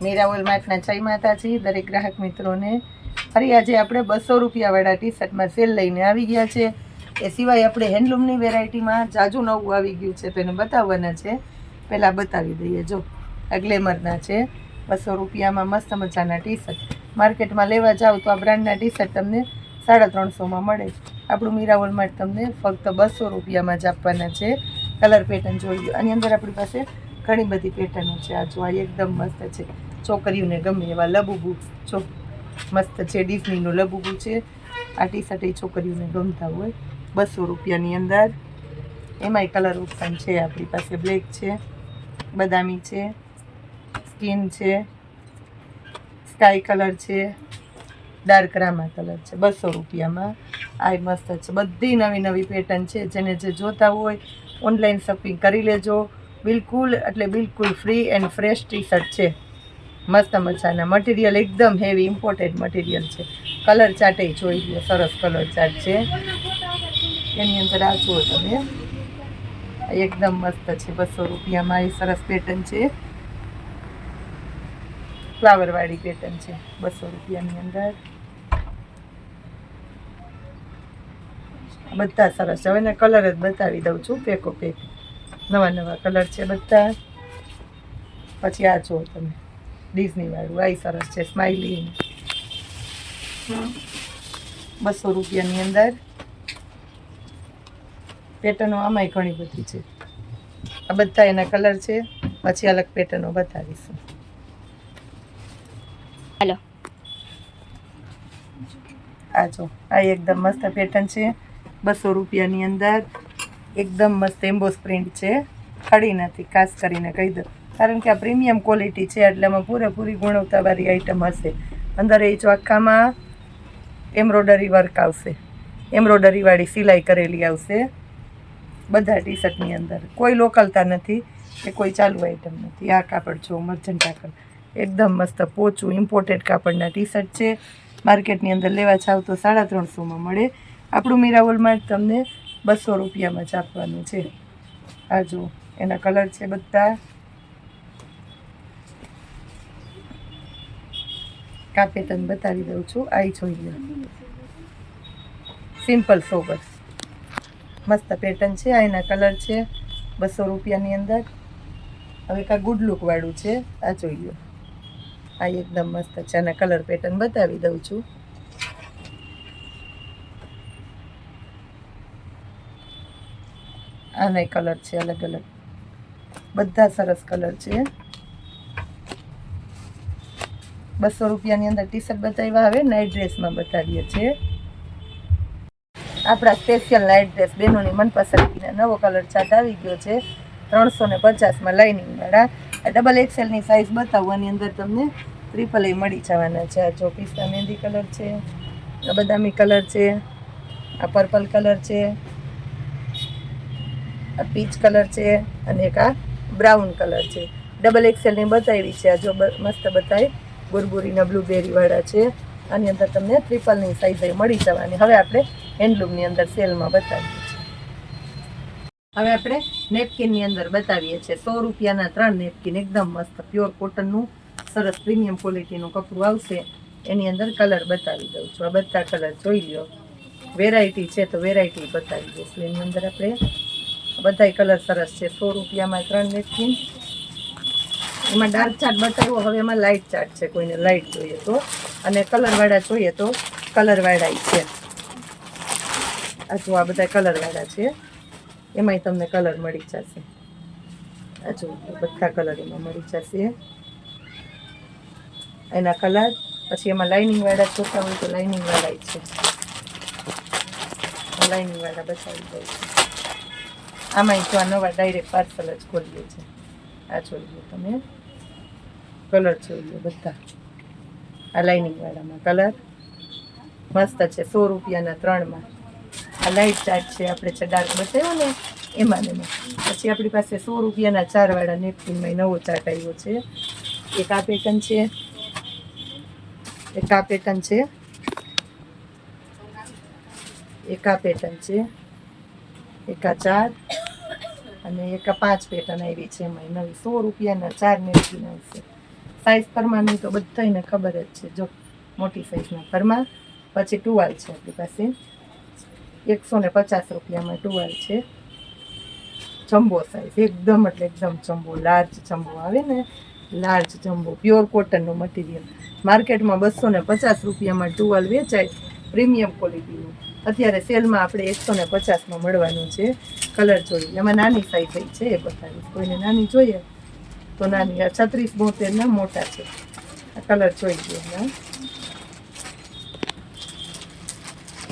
મીરાવલ માર્ટના જય માતાજી દરેક ગ્રાહક મિત્રોને. ફરી આજે આપણે 200 રૂપિયાવાળા ટી શર્ટમાં સેલ લઈને આવી ગયા છે. એ સિવાય આપણે હેન્ડલૂમની વેરાયટીમાં જાજુ નવું આવી ગયું છે તો એને બતાવવાના છે. પહેલાં બતાવી દઈએ. જો આ ગ્લેમરના છે, 200 રૂપિયામાં મસ્ત મજાના ટી શર્ટ. માર્કેટમાં લેવા જાઓ તો આ બ્રાન્ડના ટી શર્ટ તમને 350માં મળે. આપણું મીરાવલ માર્ટ તમને ફક્ત 200 રૂપિયામાં જ આપવાના છે. કલર પેટર્ન જોઈ લો. આની અંદર આપણી પાસે ઘણી બધી પેટર્નો છે. આ જો આ એકદમ મસ્ત છે, છોકરીઓને ગમે એવા લબુબુ. જો મસ્ત છે, ડિઝનીનું લબુબુ છે. આ ટી શર્ટ એ છોકરીઓને ગમતા હોય. 200 રૂપિયાની અંદર. એમાંય કલર ઓપ્શન છે આપણી પાસે. બ્લેક છે, બદામી છે, સ્કિન છે, સ્કાય કલર છે, ડાર્ક રામા કલર છે. 200 રૂપિયામાં આ મસ્ત છે. બધી નવી નવી પેટર્ન છે. જેને જે જોતા હોય ઓનલાઈન શોપિંગ કરી લેજો. બિલકુલ એટલે બિલકુલ free and fresh T shirt છે. મસ્ત મજાના મટીરિયલ એકદમ હેવી ઇમ્પોર્ટેડ મટીરિયલ છે. કલર ચાર્ટ જોઈ લો, સરસ કલર ચાર્ટ છે. એની અંદર આ જુઓ તમે, એકદમ મસ્ત છે. 200 રૂપિયામાં એ સરસ પેટર્ન છે. ફ્લાવરવાળી પેટર્ન છે 200 રૂપિયાની અંદર. બધા સરસ. હવે ને કલર જ બતાવી દઉં છું પેકો પેક. નવા નવા કલર છે બધા. પછી આ જુઓ તમે, ડિઝનીવાળું આ સરસ છે, સ્માઇલી. 200 રૂપિયાની અંદર પેટર્નો આમાંય ઘણી બધી છે. આ બધા એના કલર છે. પછી અલગ પેટર્નો બતાવીશું. હાલો, આ જો આ એકદમ મસ્ત પેટર્ન છે. 200 રૂપિયાની અંદર એકદમ મસ્ત એમ્બોસ પ્રિન્ટ છે. ખડી નથી, ખાસ કરીને કહી દો, કારણ કે આ પ્રીમિયમ ક્વોલિટી છે એટલે એમાં પૂરેપૂરી ગુણવત્તાવાળી આઈટમ હશે. અંદર એ ચોખ્ખામાં એમ્બ્રોડરી વર્ક આવશે, એમ્બ્રોડરીવાળી સિલાઈ કરેલી આવશે બધા ટી શર્ટની અંદર. કોઈ લોકલતા નથી કે કોઈ ચાલુ આઈટમ નથી. આ કાપડ જો મર્જન્ટા કલર, એકદમ મસ્ત પોચું ઇમ્પોર્ટેડ કાપડના ટી શર્ટ છે. માર્કેટની અંદર લેવા જાવ તો 350માં મળે. આપણું મીરાવલ માર્ટ તમને 200 રૂપિયામાં જ આપવાનું છે. આ જો એના કલર છે બધા. કા પેટર્ન બતાવી દઉં છું. આ જોઈ લો, સિમ્પલ સોબર મસ્ત પેટર્ન છે. આ એના કલર છે 200 રૂપિયાની અંદર. હવે કા ગુડ લુક વાળું છે. આ જોઈ લો, આ એકદમ મસ્ત છે. આના કલર પેટર્ન બતાવી દઉં છું. આના કલર છે અલગ અલગ, બધા સરસ કલર છે. 200 રૂપિયાની અંદર ટી શર્ટ બતાવ્યા. હવે નાઇટ ડ્રેસમાં બતાવીએ છીએ. આપણા સ્પેશિયલ નાઇટ ડ્રેસ બહેનોની મનપસંદગીના નવો કલર ચાર્ટ આવી ગયો છે. 350માં લાઇનિંગવાળા. આ ડબલ એક્સેલની સાઇઝ બતાવવાની અંદર તમને ટ્રિપલ એ મળી જવાના છે. આ જો પિસ્તા મહેંદી કલર છે, આ બદામી કલર છે, આ પર્પલ કલર છે, આ પીચ કલર છે અને એક આ બ્રાઉન કલર છે. ડબલ એક્સેલની બતાવી છે. આ જો મસ્ત બતાવી ગુરબુરીના બ્લુબેરીવાળા છે. આની અંદર તમને ટ્રિપલની સાઇઝ મળી જવાની. હવે આપણે હેન્ડલૂમની અંદર સેલમાં બતાવીએ છીએ. હવે આપણે નેપકિનની અંદર બતાવીએ છીએ. 100 રૂપિયાના 3 નેપકિન, એકદમ મસ્ત પ્યોર કોટનનું સરસ પ્રીમિયમ ક્વોલિટીનું કપડું આવશે. એની અંદર કલર બતાવી દઉં છું. આ બધા કલર જોઈ લો. વેરાયટી છે તો વેરાયટી બતાવી દઈશું. એની અંદર આપણે બધાય કલર સરસ છે. 100 રૂપિયામાં 3 નેપકિન. એમાં ડાર્ક ચાર્ટ બતાવ્યો. હવે એમાં લાઇટ ચાર્ટ છે, કોઈને લાઇટ જોઈએ તો, અને કલરવાળા જોઈએ તો કલરવાળા છે. આ જો આ બધા કલરવાળા છે. એમાંય તમને કલર મળી જશે. આ જો બધા કલર એમાં મળી જશે. એના કલર. પછી એમાં લાઇનિંગવાળા જોતા હોય તો લાઇનિંગવાળા છે. લાઇનિંગવાળા બતાવી દઉં છું. આમાંય જો આ નવા ડાયરેક્ટ પાર્સલ જ ખોલીએ છે. આ જોઈ લો તમે, કલર જોઈ લો બધા. આ લાઇનિંગવાળામાં કલર મસ્ત છે. 100 રૂપિયાના 3માં. આ લાઇટ ચાર્ટ છે. આપણે જે ડાર્ક બતાવ્યો ને એમાં ને એમાં. પછી આપણી પાસે 100 રૂપિયાના 4વાળા નેપકિનમાં નવો ચાર્ટ આવ્યો છે. એક આ પેટર્ન છે, એક આ પેટર્ન છે, એક આ પેટર્ન છે, એક આ 4 અને એક આ 5 પેટર્ન આવી છે. એમાં નવી 100 રૂપિયાના 4 નેપકિન આવશે. સાઈઝ પ્રમાણની તો બધાને ખબર જ છે. જો મોટી સાઈઝના ફરમા. પછી ટુવાલ છે આપણી પાસે 150 રૂપિયામાં ટુવાલ છે. જમ્બો સાઈઝ એકદમ એટલે એકદમ જમ્બો, લાર્જ જમ્બો આવે ને, લાર્જ જમ્બો, પ્યોર કોટનનું મટીરિયલ. માર્કેટમાં 250 રૂપિયામાં ટુવાલ વેચાય, પ્રીમિયમ ક્વોલિટીનું. અત્યારે સેલમાં આપણે 150માં મળવાનું છે. કલર જોઈએ, એમાં નાની સાઈઝ છે એ બતાવીશ. કોઈને નાની જોઈએ તો નાની. આ 36-72ના મોટા છે. આ કલર જોઈ લો.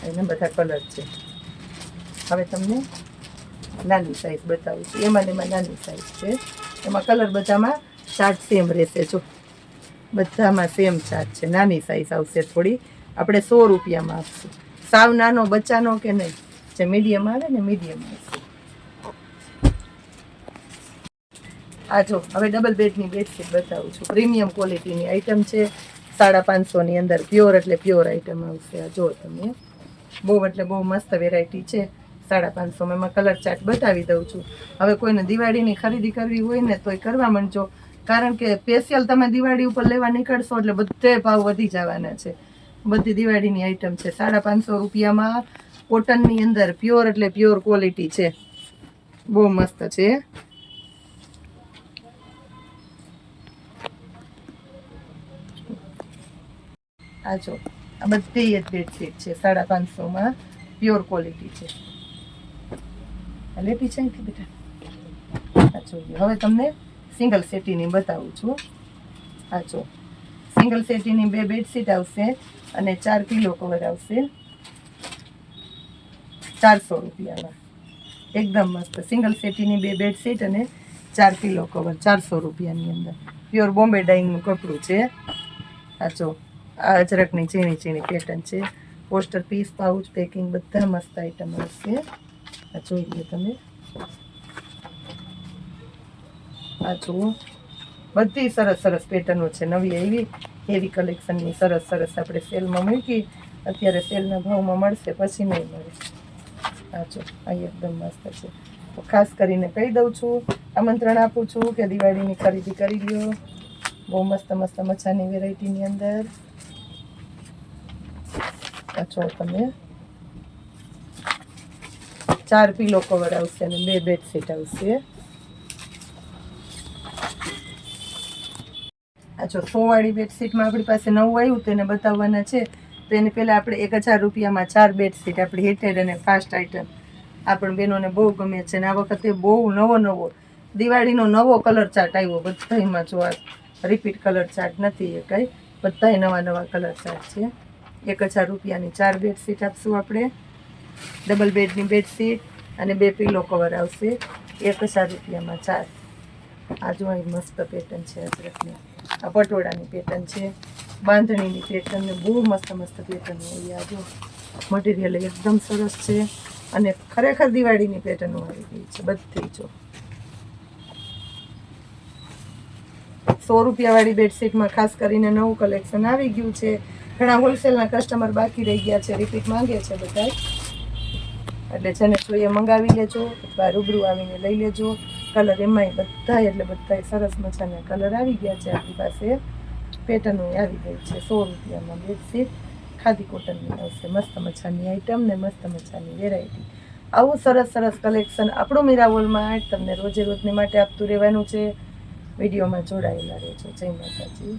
એને બધા કલર છે. હવે તમને નાની સાઈઝ બતાવું છું. એમાં નાની સાઈઝ છે. એમાં કલર બધામાં ચાર્ટ સેમ રહેશે. જો બધામાં સેમ ચાર્ટ છે. નાની સાઈઝ આવશે થોડી. આપણે 100 રૂપિયામાં આપશું. સાવ નાનો બચ્ચાનો કે નહીં, જે મીડિયમ આવે ને મીડિયમ આવશે. આ જો હવે ડબલ બેડની બેડશીટ બતાવું છું. પ્રીમિયમ ક્વોલિટીની આઈટમ છે. 550ની અંદર પ્યોર એટલે પ્યોર આઈટમ આવશે. આ જો તમે, બહુ એટલે બહુ મસ્ત વેરાયટી છે. 550 એમાં કલર ચાર્ટ બતાવી દઉં છું. હવે કોઈને દિવાળીની ખરીદી કરવી હોય ને તોય કરવા માંડજો, કારણ કે સ્પેશિયલ તમે દિવાળી ઉપર લેવા નીકળશો એટલે બધે ભાવ વધી જવાના છે. બધી દિવાળીની આઈટમ છે. 550 રૂપિયામાં કોટનની અંદર પ્યોર એટલે પ્યોર ક્વોલિટી છે. બહુ મસ્ત છે. આ જો આ બધી જ બેડશીટ છે. 550માં પ્યોર ક્વોલિટી છે. લેતી છે કે બેટા? આ જોઈએ. હવે તમને સિંગલ સેટીની બતાવું છું. આ જો સિંગલ સેટીની 2 બેડશીટ આવશે અને 4 પિલો કવર આવશે 400 રૂપિયામાં. એકદમ મસ્ત સિંગલ સેટીની 2 બેડશીટ અને 4 પિલો કવર 400 રૂપિયાની અંદર. પ્યોર બોમ્બે ડાઇંગનું કપડું છે. આ જો આ અજરકની ઝીણી ઝીણી પેટર્ન છે. પોસ્ટર પીસ, પાઉચ, પેકિંગ બધા મસ્ત આઈટમ આવશે. આ જોઈ લો તમે. આ જુઓ બધી સરસ સરસ પેટર્નો છે. નવી એવી હેવી કલેક્શનની સરસ સરસ આપણે સેલમાં મૂકી. અત્યારે સેલના ભાવમાં મળશે, પછી નહીં મળે. આ જો આ એકદમ મસ્ત છે. તો ખાસ કરીને કહી દઉં છું, આમંત્રણ આપું છું કે દિવાળીની ખરીદી કરી લ્યો. બહુ મસ્ત મસ્ત મચ્છાની વેરાયટીની અંદર. આ જો તમે 4 પિલો કવર આવશે અને 2 બેડશીટ આવશે. આ જો 100 વાળી બેડશીટમાં આપણી પાસે નવું આવ્યું તેને બતાવવાના છે. તો એને પહેલાં આપણે 1000 રૂપિયામાં 4 બેડશીટ આપણી હિટેડ અને ફાસ્ટ આઈટમ આપણ બહેનોને બહુ ગમે છે. અને આ વખતે બહુ નવો દિવાળીનો નવો કલર ચાર્ટ આવ્યો બધામાં. જો આ રિપીટ કલર ચાર્ટ નથી એ કંઈ, બધાય નવા કલર ચાર્ટ છે. 1000 રૂપિયાની 4 બેડશીટ આપશું આપણે. ડબલ બેડની બેડશીટ અને 2 પિલો કવર આવશે 1000 રૂપિયામાં 4. આ જો અહીં મસ્ત પેટર્ન છે. અજરકની આ પટોળાની પેટર્ન છે. બાંધણીની પેટર્ન ને બહુ મસ્ત મસ્ત પેટર્ન હોય. આ જો મટીરિયલ એકદમ સરસ છે અને ખરેખર દિવાળીની પેટર્નો આવી ગઈ છે બધી. જો 100 રૂપિયાવાળી બેડશીટમાં ખાસ કરીને નવું કલેક્શન આવી ગયું છે. ઘણા હોલસેલના કસ્ટમર બાકી રહી ગયા છે, રિપીટ માંગે છે બધા. એટલે જેને જોઈએ મંગાવી લેજો અથવા રૂબરૂ આવીને લઈ લેજો. કલર એમાંય બધાય એટલે બધાય સરસ મજાના કલર આવી ગયા છે આપણી પાસે. પેટર્નો આવી ગઈ છે. 100 રૂપિયામાં બેડશીટ ખાદી કોટનની આવશે. મસ્ત મજાની આઈટમ ને મસ્ત મજાની વેરાયટી. આવું સરસ સરસ કલેક્શન આપણું મીરાવોલમાં તમને રોજે રોજને માટે આપતું રહેવાનું છે. વિડીયોમાં જોડાયેલા રહેજો. જય માતાજી.